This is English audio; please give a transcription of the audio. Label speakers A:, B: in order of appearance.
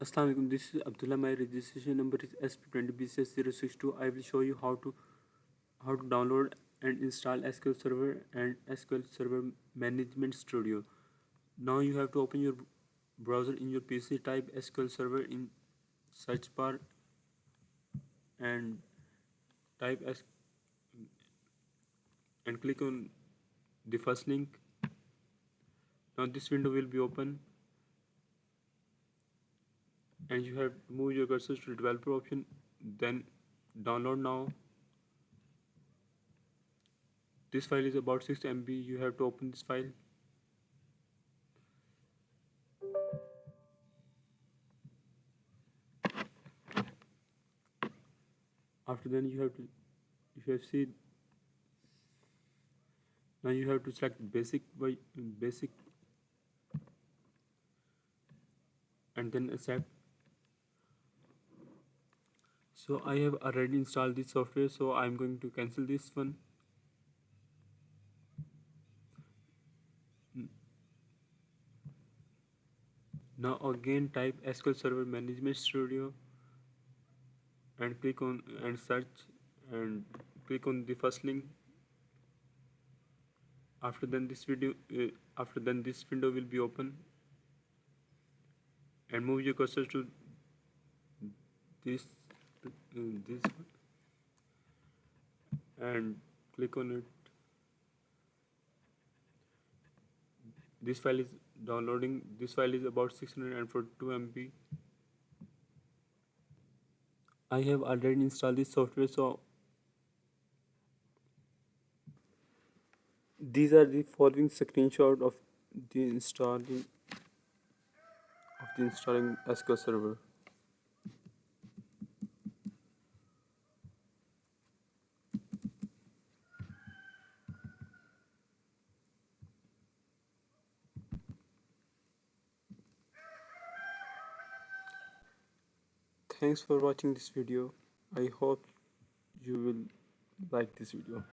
A: Assalamu alaikum, this is Abdullah. My registration number is SP20B6062. I will show you how to download and install SQL Server and SQL Server Management Studio. Now you have to open your browser in your PC, type SQL Server in search bar and type S and click on the first link. Now this window will be open and you have to move your cursor to the developer option, then download now. This file is about 6 MB. You have to open this file. After then you have to, if you have seen, now you have to select basic and then accept. So I have already installed this software, so I'm going to cancel this one. Now again type SQL Server Management Studio and click on and search and click on the first link. After then this window will be open and move your cursor to this this one and click on it. This file is downloading. This file is about 642 MB. I have already installed this software, so these are the following screenshot of the installing SQL Server. Thanks for watching this video. I hope you will like this video.